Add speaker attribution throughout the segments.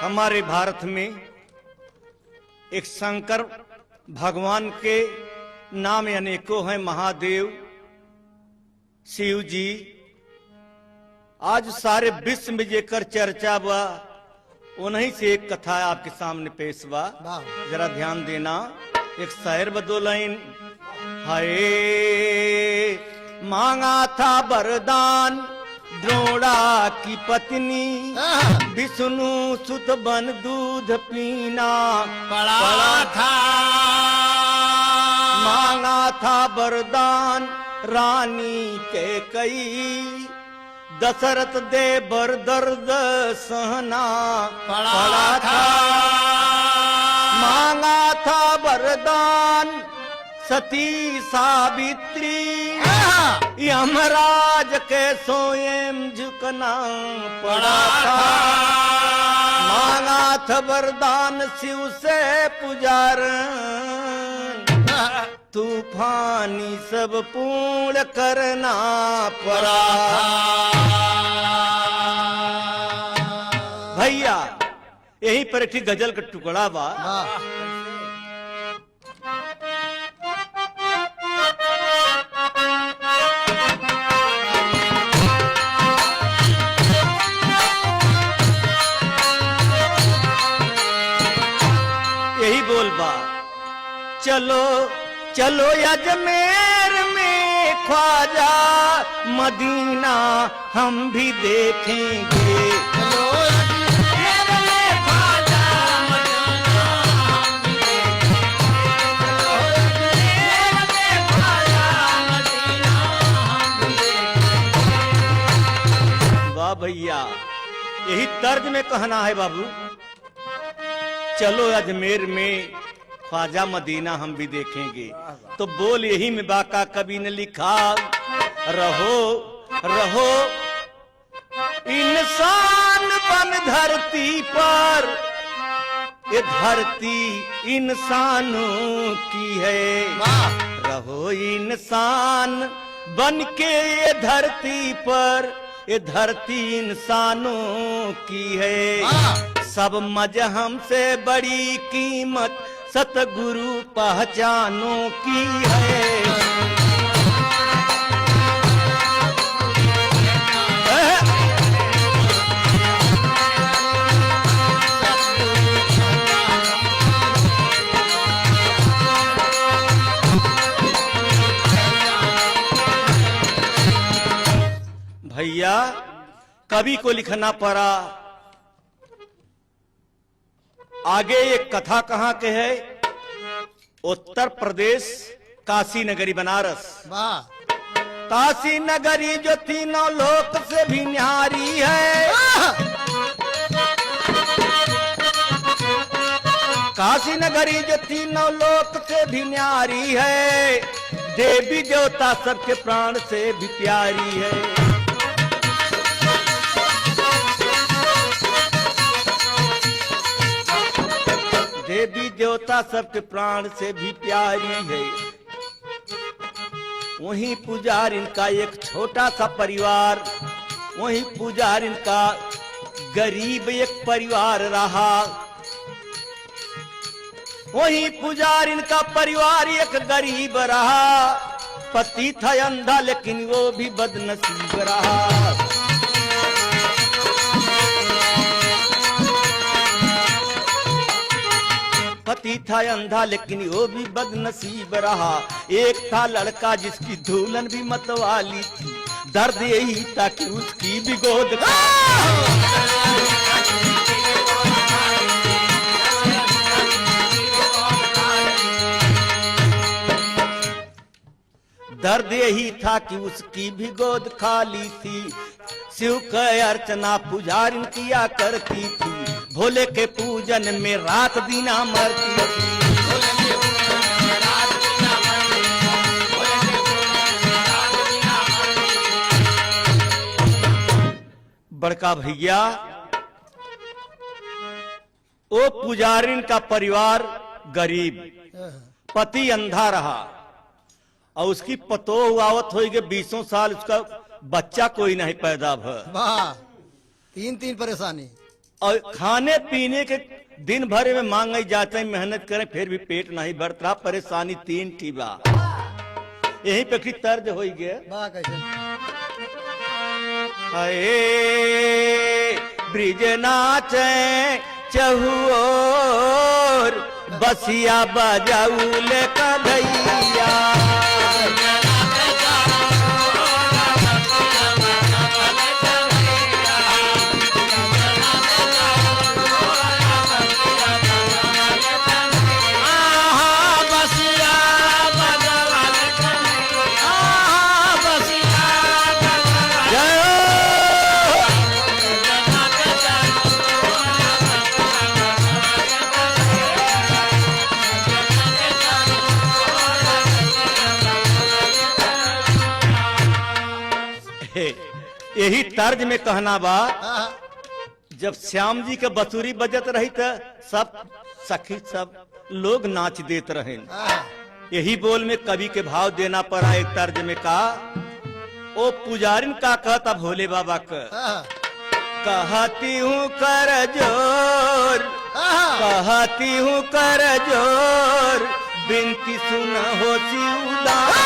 Speaker 1: हमारे भारत में एक शंकर भगवान के नाम अनेकों हैं, महादेव, शिव जी। आज सारे विश्व में जेकर चर्चा बा, उन्हीं से एक कथा आपके सामने पेश बा, जरा ध्यान देना। एक शायर बदोलाइन, हाय मांगा था वरदान द्रोणा की पत्नी, विष्णु सुत बन दूध पीना पड़ा था। मांगा था वरदान रानी के कई, दशरथ दे बर दर्द सहना पड़ा था। मांगा था वरदान सती सावित्री, यमराज के स्वयं झुकना पड़ा था। मांगा था वरदान शिव से पुजारन, तूफानी सब पूर्ण करना पड़ा। भैया यही पर एक गजल का टुकड़ा बा। यही बोल बा, चलो चलो अजमेर में ख्वाजा मदीना हम भी देखेंगे। चलो अजमेर में ख्वाजा मदीना हम भी देखेंगे। चलो अजमेर में ख्वाजा मदीना हम भी देखेंगे। वाह भैया, यही तर्ज में कहना है बाबू। चलो अजमेर में ख्वाजा मदीना हम भी देखेंगे। तो बोल यही में बाका कवि ने लिखा, रहो रहो इंसान बन धरती पर, ये धरती इंसानों की है। रहो इंसान बन के ये धरती पर, ये धरती इंसानों की है। सब मजहब से बड़ी कीमत सतगुरु पहचानों की है। भैया कवि को लिखना पड़ा। आगे एक कथा कहाँ के है? उत्तर प्रदेश काशी नगरी बनारस। काशी नगरी जो तीनों लोक से भी न्यारी है। काशी नगरी जो तीनों लोक से भी न्यारी है, देवी देवता सबके प्राण से भी प्यारी है। देवी देवता सबके प्राण से भी प्यारी है। वहीं पुजार इनका एक छोटा सा परिवार, वहीं पुजार इनका गरीब एक परिवार रहा। वहीं पुजार इनका परिवार एक गरीब रहा। पति था अंधा लेकिन वो भी बदनसीब रहा। पति था अंधा लेकिन वो भी बदनसीब रहा। एक था लड़का जिसकी दुल्हन भी मतवाली थी, दर्द यही था कि उसकी भी गोद दर्द यही था कि उसकी भी गोद खाली थी। शिव का अर्चना पुजारिन किया करती थी, भोले के पूजन में रात दीना मरती थी। बड़का भैया वो पुजारिन का परिवार गरीब, पति अंधा रहा और उसकी पतोह आवत हो गए 20 साल, उसका बच्चा कोई नहीं पैदा भ।
Speaker 2: वाह, तीन परेशानी।
Speaker 1: और खाने पीने के दिन भर में मांगे जाते हैं, मेहनत करें फिर भी पेट नहीं भरता, परेशानी तीन ठीबा। यही पे की तर्ज हो गया।
Speaker 2: वाह कैसे
Speaker 1: ब्रिज नाचे चहुओर, बसिया बजाउल कन्हैया। यही तर्ज में कहना बा, जब श्याम जी के बसुरी बजत रही तो सब सखी सब लोग नाच देत रहे। यही बोल में कवि के भाव देना पड़ा एक तर्ज में का, ओ पुजारिन का कहता भोले बाबा का, कहती हूँ कर जोर, कहती हूँ कर जोर, बिनती सुन हो शिवदास।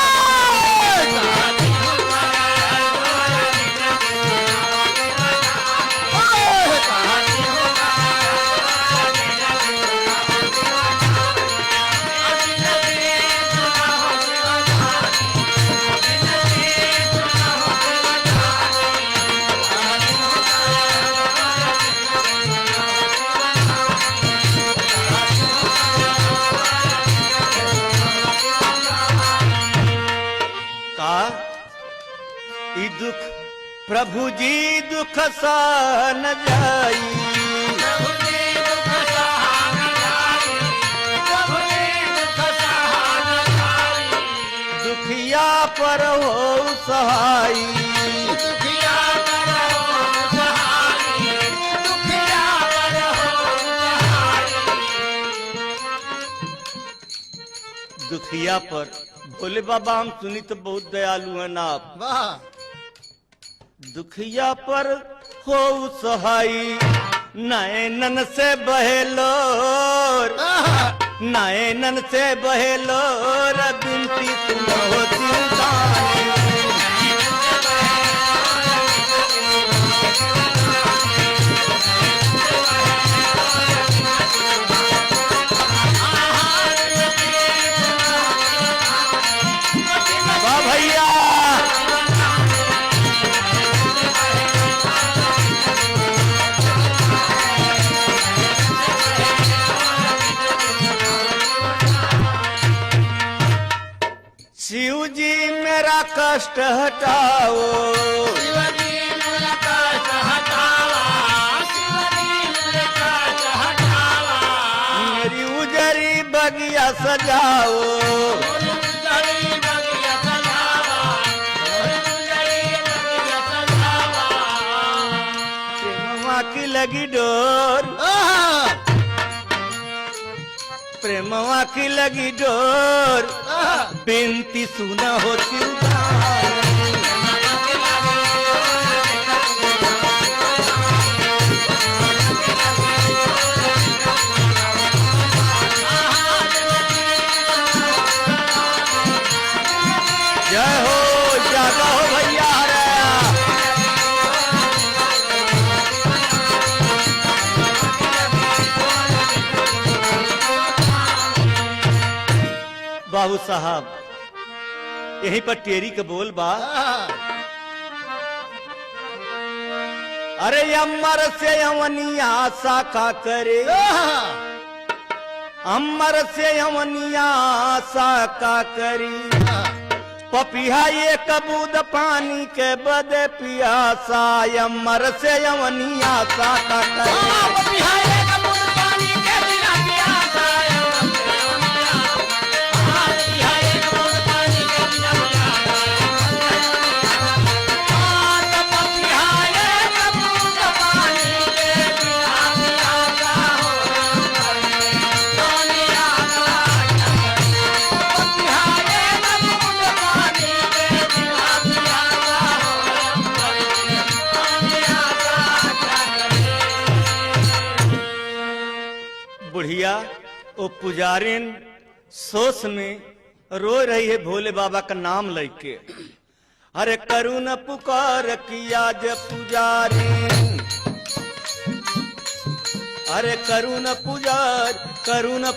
Speaker 1: दुख प्रभु जी दुख सहन जाई, दुखिया पर हो सहाई, दुखिया पर भोले बाबा हम सुनी तो बहुत दयालु है ना आप। दुखिया पर हो सहाई, नैनन से बहेलोर, नैनन से बहेलोर, बिनती सुनो शिवदानी। वाह भैया, शिव जी मेरा कष्ट हटाओ, शिव जी मेरा कष्ट हटाओ, शिव जी मेरा कष्ट हटाओ, मेरी उजरी बगिया सजाओ, उजरी बगिया सजाओ, उजरी बगिया सजाओ, प्रेमवा की लगी डोर, प्रेमवा की लगी डोर, बिनती सुना हो शिवदानी। जय हो, जागा हो भैया रे। बाबू साहब यहीं पर टेरी के बोल बा, अरे अमर से अवनिया साका करे, अमर से अवनिया साका करी, पपिया ये कबूद पानी के बदे पियासा, अमर से अवनिया साका करे। बुढ़िया वो पुजारिन सोच में रो रही है भोले बाबा का नाम लेके। अरे करुण पुकार किया जब पुजारिन, अरे करुण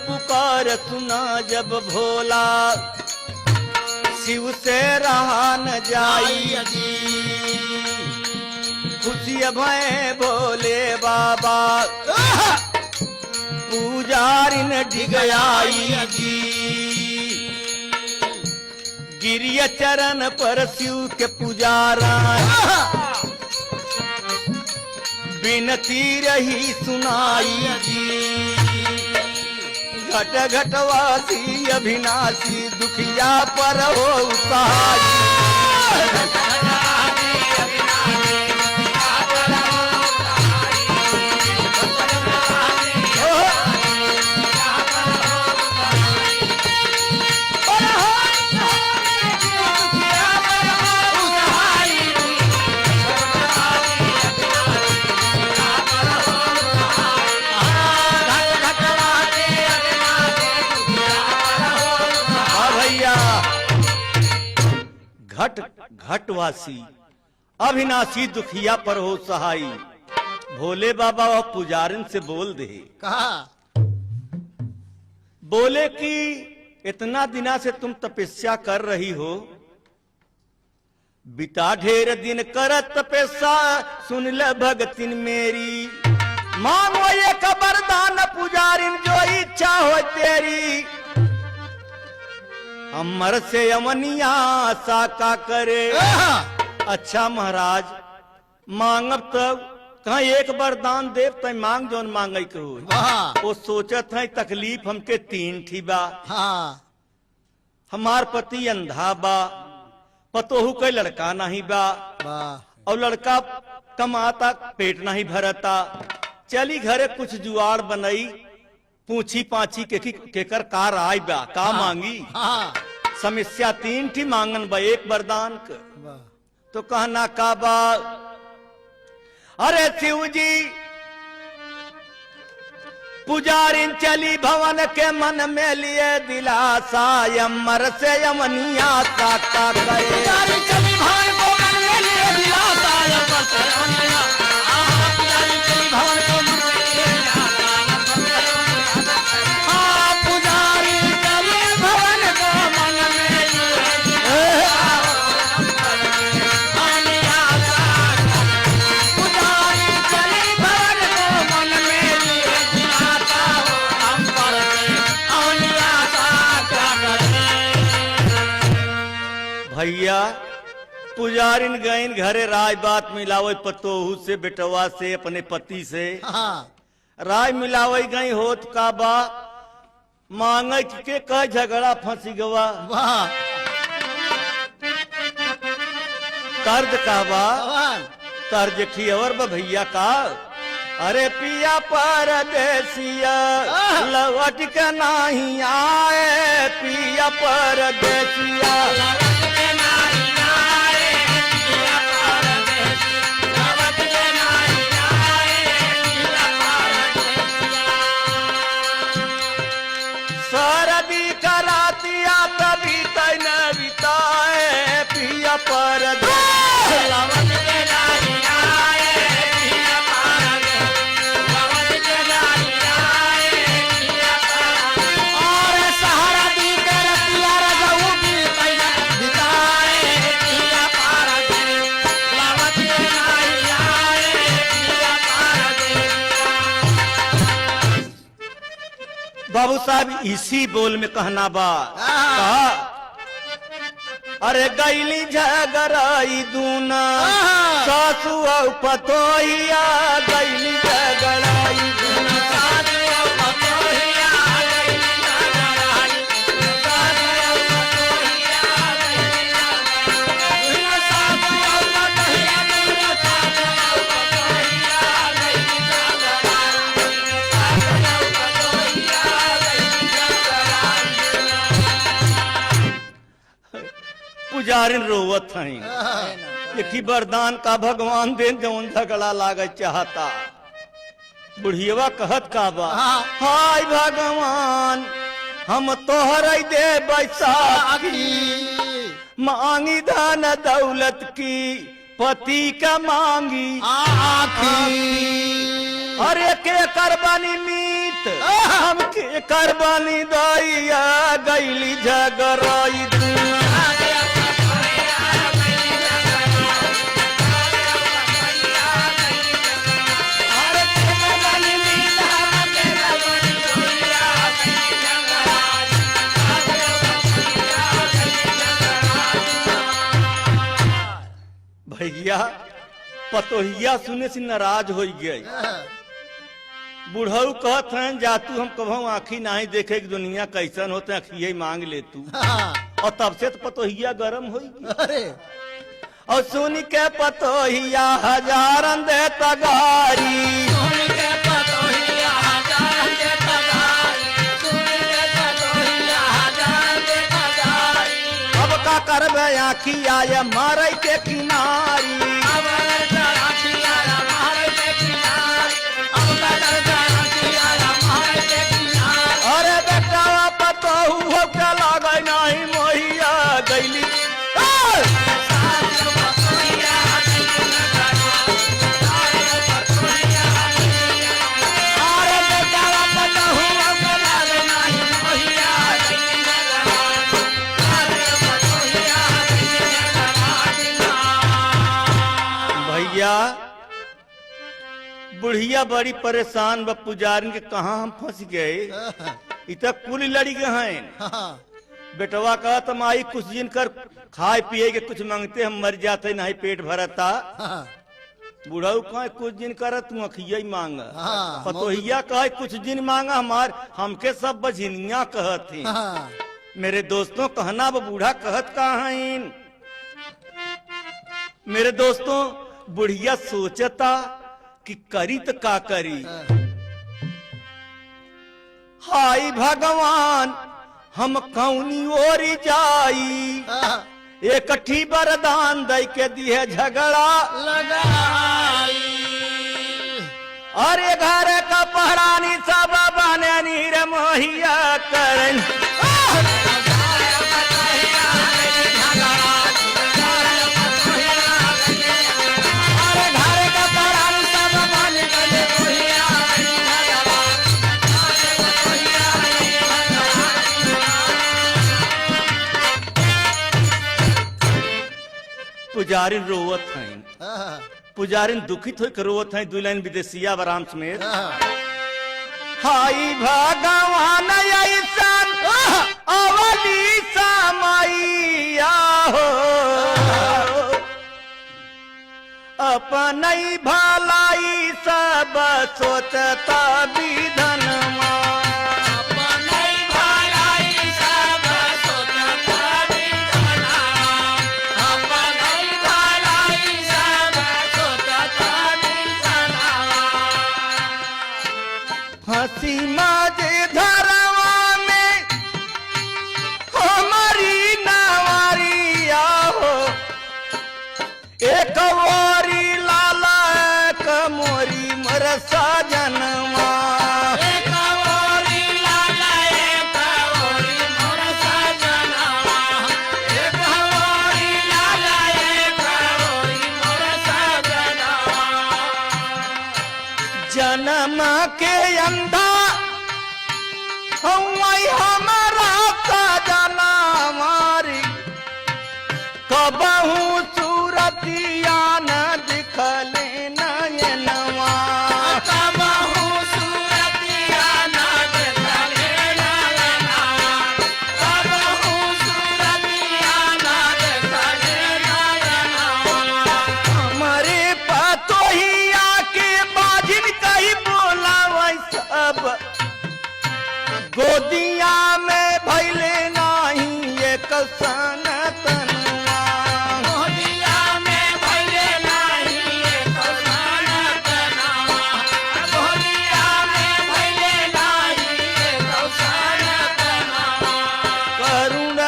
Speaker 1: पुकार सुना जब भोला, शिव से रहा न जाई जी, खुशी भय भोले बाबा, पुजारिन डिगयाई जी, गिरिया चरण पर शिव के पुजारा, बिनती रही सुनाई जी, घट घटवासी अविनाशी दुखिया पर हो सहाय। घट घटवासी अविनाशी दुखिया पर हो सहाई। भोले बाबा और पुजारिन से बोल दे,
Speaker 2: कहा
Speaker 1: बोले कि इतना दिना से तुम तपस्या कर रही हो, बिता ढेर दिन कर तपस्या, सुन ल भगतिन मेरी, मांगो एक वरदान पुजारिन जो इच्छा हो तेरी, अमर से अमनिया आशा का करे। अच्छा महाराज मांगब तब कहा एक वरदान देव तय मांग जोन मांगे कहो। वो सोचत है तकलीफ हमके तीन थी बा, हमार पति अंधा बा, पतोहू के लड़का नहीं बा, और लड़का कमाता पेट नहीं भरता, चली घरे कुछ जुआड़ बनई, पूछी पाछी केकर कार आई बा का मांगी। समस्या तीन थी मांगन बा एक वरदान का, तो कहना का बा, अरे शिव जी पुजारिन चली भवन के मन में लिए दिलासा, अमर से अमनिया का करे। चली भवन को मन में लिए दिलासा, अमर से अमनिया, पुजारिन चली भवन को मन में लिए भैया। पुजारिन गईन घरे राय बात मिलावे पतोहू से, बेटवा से, अपने पति से राय मिलावे गई होत का बा, मांगे के कह झगड़ा फंसी गवा, कर्ज का बा, कर्ज थी और भैया का, अरे पिया परदेसिया लौट के नहीं आए, पिया परदेसिया सरदी करातिया तभी तय न बिताए, पिया परदेसिया बाबू साहब इसी बोल में कहना बा, कहा अरे गैली झगड़ाई दूना, सासू और पतोहिया गैली झगड़ाई दूना, सासू और पतोहिया गैली झगड़ाई, सासू और पतोहिया गैली झगड़ाई, सासू और पतोहिया गैली पुजारिन रोवत हई, एक ही वरदान का भगवान दे जौन झगड़ा लागे चाहता। बुढ़ियवा कहत का बा
Speaker 2: हाँ।
Speaker 1: हाय भगवान हम तोहर दे बैसाखी मांगी धन दौलत की पति का मांगी अरे के करबानी मीत हम के करबानी दैया गैली झगड़ाई भैया पतोहिया सुने से नाराज हो गई बुढ़ऊ कहत हैं जातू हम कभू आँखी नहीं देखे कि दुनिया कैसन होते अखिये मांग ले तू और तब से तो पतोहिया गरम हो
Speaker 2: अरे
Speaker 1: और सुन के पतोहिया हजारन दे तगारी अब का करबे आँखी आय मारे के किनारी अरे बेटा पतोहू हो के लागे नहीं मोहिया गैली बुढ़िया बड़ी परेशान बा पुजारी के कहाँ हम फंस गए इत कुल लड़ी गए हैं बेटवा कहा तुम आई कुछ दिन कर खाए पिए के कुछ मांगते हम मर जाते नहीं पेट भरता बुढ़ाऊ कहा कुछ दिन कर तू अखिया मांग पतोहिया कहा कुछ दिन मांगा हमार हमके सब बझिनिया कहती मेरे दोस्तों कहना वो बूढ़ा कहत कहाँ मेरे दोस्तों बुढ़िया सोचता कि करी तो का करी हाय भगवान हम कौनी ओरी जाई एकठी वरदान दे के दिए झगड़ा
Speaker 2: लगाई
Speaker 1: अरे घर का पहरानी सब बने नीर मोहिया करन पुजारी रोवत हैं पुजारी दुखित हो रोवत हैं दुल्हन विदेशिया बराम समेत हाय भगवान ऐसन अवली समैया हो अपन भलाई सब सोचता विधनमा हंसी माजे धरवा में हमारी नवारिया हो एक वारी लाला एक मोरी मरसा जनवा जन्म के अंधा हमारा सजना मारी कबहू सूरतिया न दिखले नयनवा
Speaker 2: कबहू सूरतिया न दिखले नयनवा कबहू सूरतिया न दिखले नयनवा
Speaker 1: हमारे पतोहिया के बाजिन कही बोला वही सब गोदिया में भैले नहीं एक सनतनवा
Speaker 2: गोदिया में भैले नहीं एक सनतनवा गोदिया में भैले नहीं एक सनतनवा
Speaker 1: करुण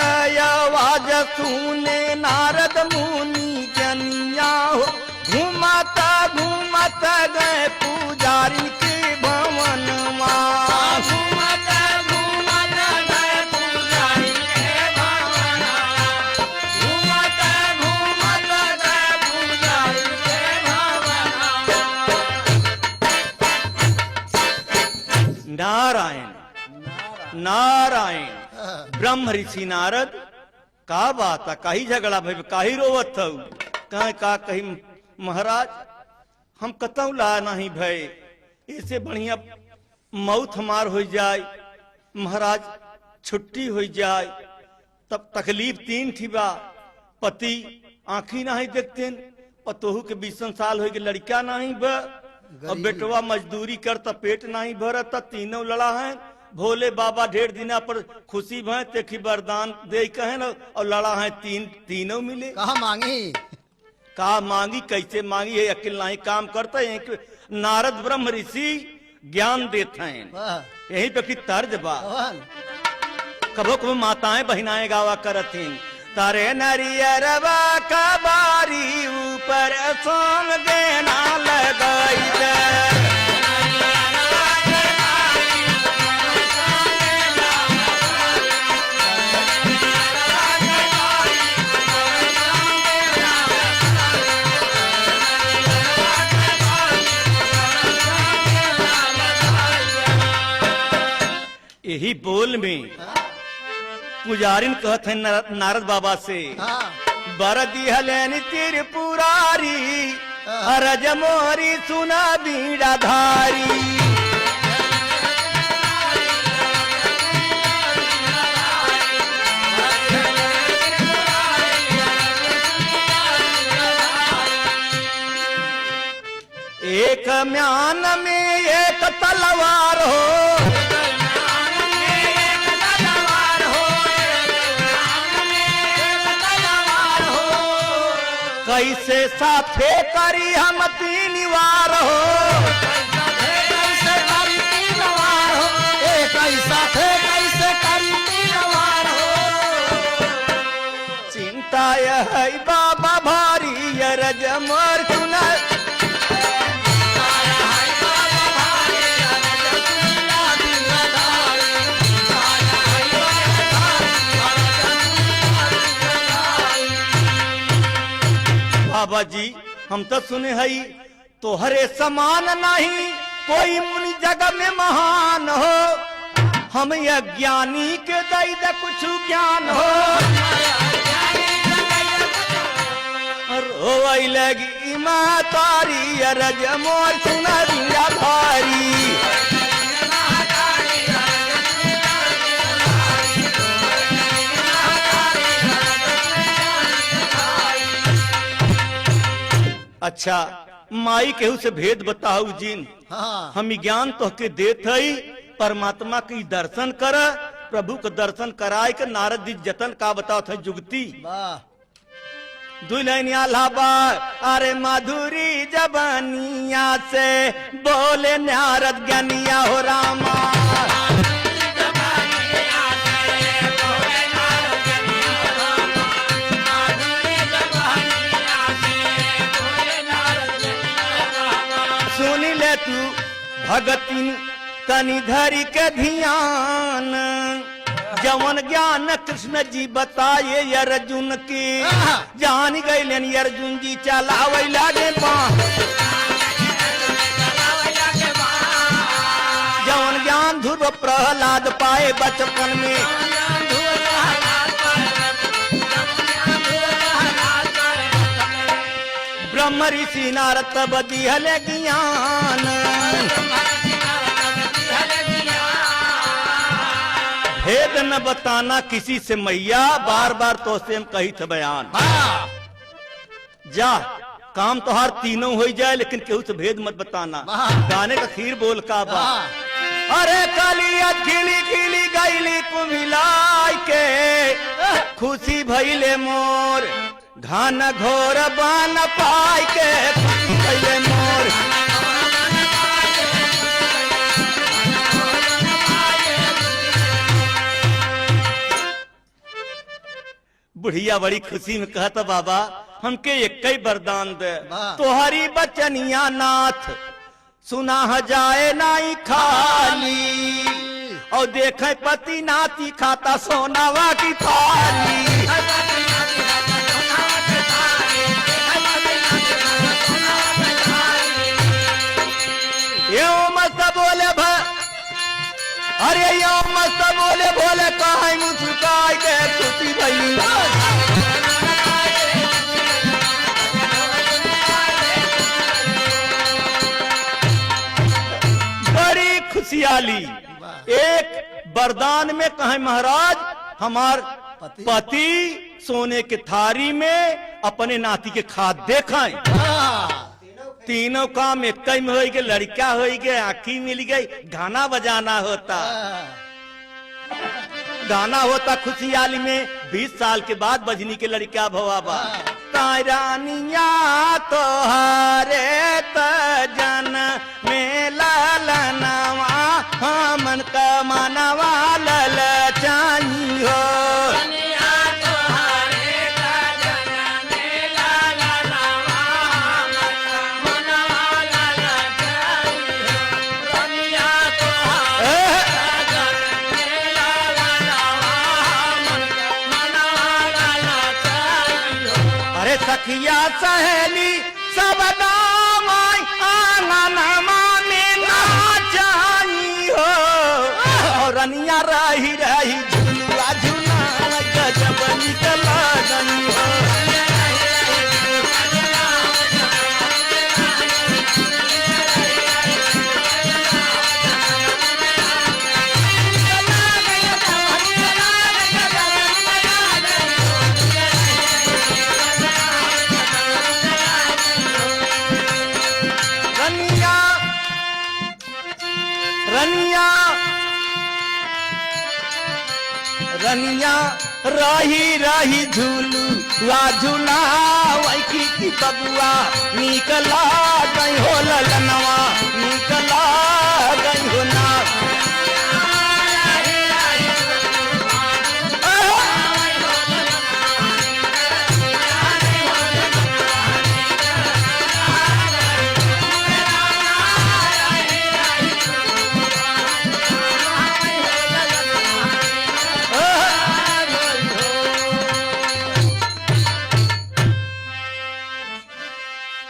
Speaker 1: आवाज सुने नारद मुनि जनिया हो घूमता घूमता गए पुजारी के नारायण नारायण। ब्रह्म ऋषि नारद का बात है, काही झगड़ा भाई, काही रोवत हो, कहीं का कहीं महाराज हम कतऊ ला नहीं भय, इससे बढ़िया मौत हमार हो जाए, महाराज छुट्टी हो जाए। तब तकलीफ तीन थी बा, पति आंखी नहीं देखते, पतोहू के 20 साल हो गए, लड़का नहीं बा, और बेटवा मजदूरी करता पेट नहीं भरता, तीनों लड़ा है। भोले बाबा ढेर दिना पर खुशी भय देखी वरदान दे कहे न, और लड़ा है तीनों मिले।
Speaker 3: कहा मांगी?
Speaker 1: का मांगी, कैसे मांगी है, अकेला नहीं काम करता है। नारद ब्रह्म ऋषि ज्ञान देते हैं,
Speaker 3: वाह
Speaker 1: यही पे की तर्ज बा।
Speaker 3: कवन?
Speaker 1: कबो कबो माताएं बहिनाएं गावा करती, तारे नरियरवा का बारी ऊपर सोम देना लगाई दे। यही बोल में पुजारिन कहते हैं नारद बाबा से,
Speaker 3: हाँ
Speaker 1: बरदी हलेन त्रिपुरारी, हरज मोरी सुना बीड़ा धारी। एक म्यान में एक तलवार हो, कैसे साथे करी हम तीन वार हो,
Speaker 3: कैसे करी तीन वार हो, एक ऐसा थे कैसे करी तीन वार हो।
Speaker 1: चिंता यह है बाबा भारी, यरज मोर सुना। बाबा जी हम तो सुने हई, तोहरे समान नहीं कोई मुनि जगत में महान हो, हम यह ज्ञानी के दई दे कुछ ज्ञान हो। रोई लगी माँ तारी, अरज मोर सुना दिया भारी। अच्छा माई केहू से भेद बताऊ जिन,
Speaker 3: हाँ
Speaker 1: हम ज्ञान तो के देत हई, परमात्मा की दर्शन कर, प्रभु के दर्शन कराए के नारद जी जतन का बताओ थे जुगती।
Speaker 3: वाह
Speaker 1: दुल्हनिया लाबा अरे माधुरी जबानिया से बोले नारद ज्ञानिया हो रामा। सुनी ले तू भगतिन तनि धरी के ध्यान, जवन ज्ञान कृष्ण जी बताए अर्जुन की, जान गए अर्जुन जी चलावे लागे बाण। जवन ज्ञान ध्रुव प्रहलाद पाए बचपन में, ब्रह्म ऋषि नारद तब दिहले ज्ञान। भेद न बताना किसी से मैया, बार बार तो से हम कही थे बयान। जा काम तो हर तीनों हो जाए, लेकिन केहू से भेद मत बताना। गाने का खीर बोल का बा, अरे कालिया खिली खिली गईली कुमिलाई के, खुशी भइले मोर घन घोर बान पाई के, खुशी भइले मोर। बुढ़िया बड़ी खुशी में कहता बाबा हमके एक ही वरदान दे, तोहरी बचनिया नाथ सुना जाए नाई खाली, और देखे पति नाती खाता सोनावा की थाली। ये मत बोले अरे यो मस्त बोले बोले कहा मुस्काई के खुशी भई बड़ी खुशियाली एक वरदान में कहे महाराज हमार पति सोने के थारी में अपने नाती के खाद्य खाए तीनों काम एक में हो गए लड़का हो गए आखी मिल गई गाना बजाना होता गाना होता खुशियाली में 20 साल के बाद बजनी के लड़का भवाबा तारानिया तोहारे तजन में लालनवा हमन का मनवा लल चाही हो
Speaker 2: कन्या तोहारे काजन में लाला नवा मनवा लाला चाहिए कन्या तोहारे काजन में लाला नवा मनवा लाला चाहिए
Speaker 1: अरे सखिया सहेली सब नाम आंगनमा में ना जाई हो और रनिया रही रही झुलुआ झुला गजब निकला गई हो रनिया रनिया रनिया रही रही झूलुआ झूला वही की बबुआ निकला गई हो ललनवा निकला गई हो ना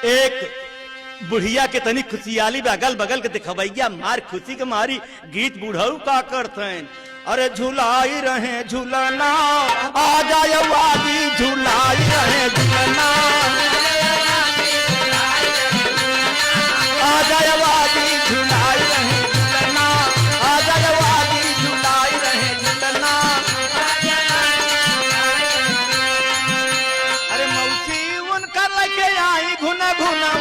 Speaker 1: एक बुढ़िया के तनी खुशियाली अगल बगल के दिखवैया मार खुशी के मारी गीत बुढ़ऊ का करते अरे झुलाई रहे झूलना आ जाए वादी झुलाई रहे झूलना आ जाए वादी झुलाई रहे झूलना आ जाए वादी झुलाई रहे झूलना अरे मौसी उनकर लगे आई घुना घुना